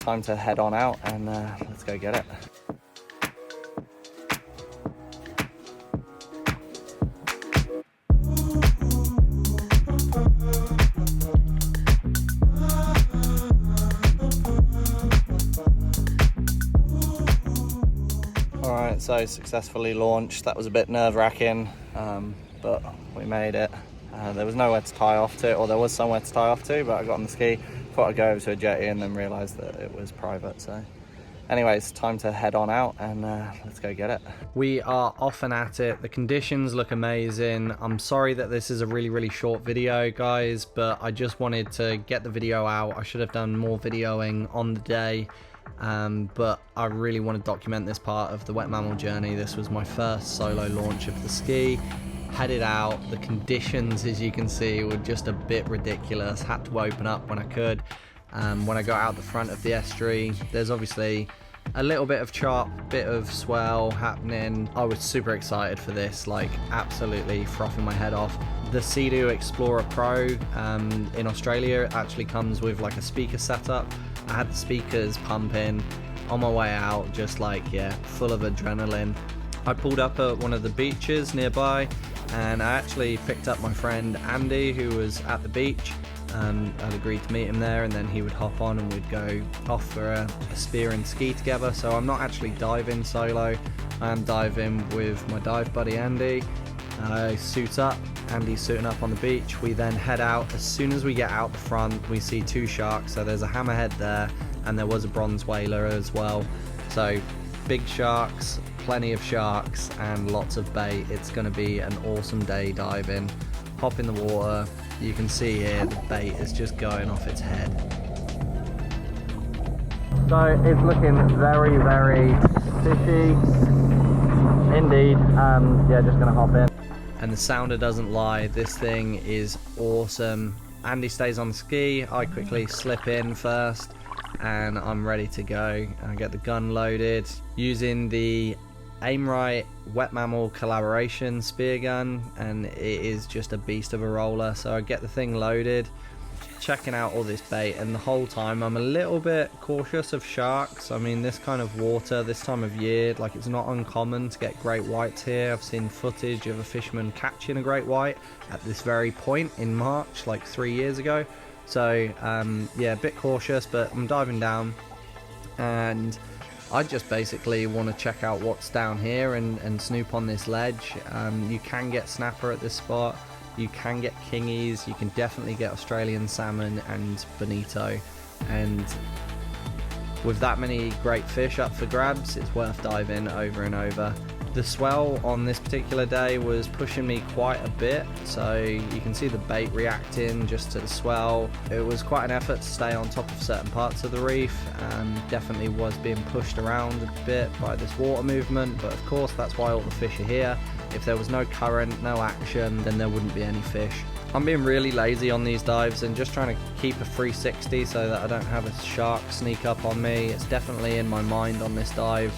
Time to head on out and let's go get it. Alright, so successfully launched. That was a bit nerve-wracking, but we made it. There was nowhere to tie off to, or there was somewhere to tie off to, but I got on the ski, thought I'd go over to a jetty and then realised that it was private. So anyways, time to head on out and let's go get it. We are off and at it. The conditions look amazing. I'm sorry that this is a really short video, guys, but I just wanted to get the video out. I should have done more videoing on the day. But I really want to document this part of the wet mammal journey. This was my first solo launch of the ski. Headed out, the conditions, as you can see, were just a bit ridiculous. Had to open up when I could. When I got out the front of the estuary, there's obviously a little bit of chop, bit of swell happening. I was super excited for this, like absolutely frothing my head off. The Seadoo Explorer Pro in Australia actually comes with like a speaker setup. I had the speakers pumping on my way out, just like, yeah, full of adrenaline. I pulled up at one of the beaches nearby and I actually picked up my friend Andy, who was at the beach. I'd agreed to meet him there and then he would hop on and we'd go off for a spear and ski together. So I'm not actually diving solo, I am diving with my dive buddy Andy. I suit up, Andy's suiting up on the beach. We then head out. As soon as we get out the front, we see two sharks. So there's a hammerhead there and there was a bronze whaler as well. So big sharks, plenty of sharks and lots of bait. It's going to be an awesome day diving. Hop in the water. You can see here the bait is just going off its head. So it's looking very fishy indeed. Yeah, just gonna hop in. And the sounder doesn't lie, this thing is awesome. Andy stays on the ski, I quickly slip in first and I'm ready to go. I get the gun loaded using the Aim Right Wet Mammal collaboration spear gun, and it is just a beast of a roller. So I get the thing loaded, checking out all this bait, and the whole time I'm a little bit cautious of sharks. I mean, this kind of water, this time of year, like, it's not uncommon to get great whites here. I've seen footage of a fisherman catching a great white at this very point in March, like 3 years ago. So yeah, a bit cautious, but I'm diving down and I just basically want to check out what's down here and snoop on this ledge. You can get snapper at this spot, you can get kingies, you can definitely get Australian salmon and bonito, and with that many great fish up for grabs, it's worth diving over and over. The swell on this particular day was pushing me quite a bit, so you can see the bait reacting just to the swell. It was quite an effort to stay on top of certain parts of the reef, and definitely was being pushed around a bit by this water movement, but of course that's why all the fish are here. If there was no current, no action, then there wouldn't be any fish. I'm being really lazy on these dives and just trying to keep a 360 so that I don't have a shark sneak up on me. It's definitely in my mind on this dive.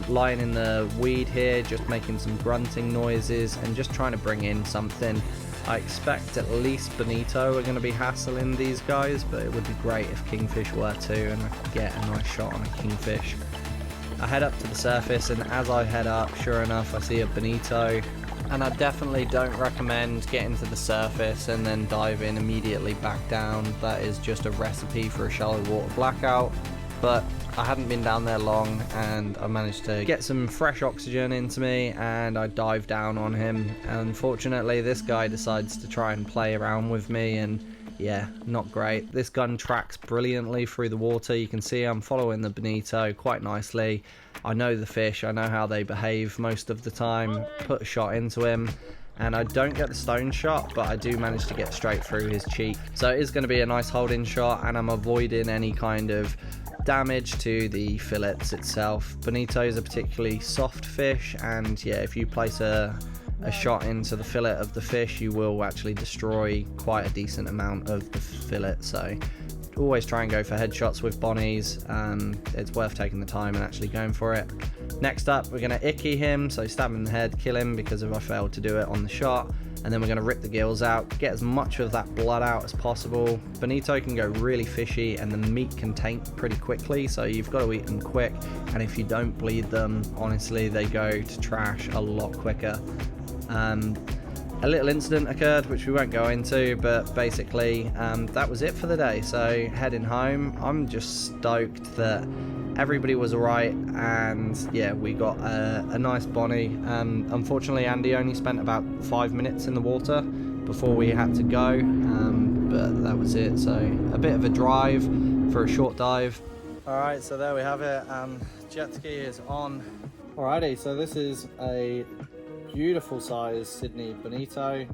Lying in the weed here, just making some grunting noises and just trying to bring in something. I expect at least bonito are going to be hassling these guys, but it would be great if kingfish were too, and I could get a nice shot on a kingfish. I head up to the surface, and as I head up, sure enough, I see a bonito. And I definitely don't recommend getting to the surface and then diving immediately back down. That is just a recipe for a shallow water blackout. But I hadn't been down there long and I managed to get some fresh oxygen into me and I dived down on him. Unfortunately, this guy decides to try and play around with me, and yeah, not great. This gun tracks brilliantly through the water. You can see I'm following the bonito quite nicely. I know the fish, I know how they behave most of the time. Put a shot into him and I don't get the stone shot, but I do manage to get straight through his cheek. So it is going to be a nice holding shot, and I'm avoiding any kind of damage to the fillets itself. Bonitos are particularly soft fish, and yeah, if you place a shot into the fillet of the fish, you will actually destroy quite a decent amount of the fillet. So always try and go for headshots with bonnies. It's worth taking the time and actually going for it. Next up, we're going to icky him, so stab him in the head, kill him because if I failed to do it on the shot. And then we're going to rip the gills out, get as much of that blood out as possible. Bonito can go really fishy and the meat can taint pretty quickly, so you've got to eat them quick. And if you don't bleed them, honestly, they go to trash a lot quicker. A little incident occurred, which we won't go into, but basically that was it for the day. So heading home, I'm just stoked that everybody was alright, and yeah, we got a nice bonnie. Unfortunately, Andy only spent about 5 minutes in the water before we had to go, but that was it. So a bit of a drive for a short dive. Alright, so there we have it. Jet ski is on. Alrighty, so this is a beautiful size Sydney bonito.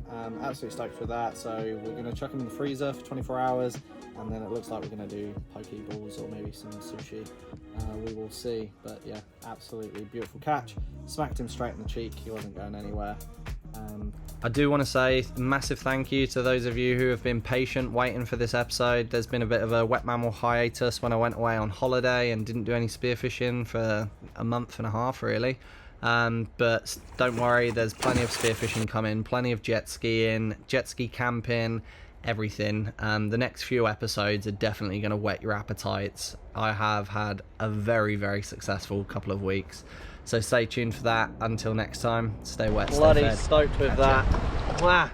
Absolutely stoked with that. So we're going to chuck them in the freezer for 24 hours, and then it looks like we're going to do poke balls or maybe some sushi. We will see, but yeah, absolutely beautiful catch. Smacked him straight in the cheek. He wasn't going anywhere. I do want to say a massive thank you to those of you who have been patient waiting for this episode. There's been a bit of a wet mammal hiatus when I went away on holiday and didn't do any spearfishing for a month and a half really. But don't worry, there's plenty of spearfishing coming, plenty of jet skiing, jet ski camping, everything. The next few episodes are definitely going to whet your appetites. I have had a very, very successful couple of weeks, so stay tuned for that. Until next time, stay wet, stay fed. Bloody stoked with that. Wow.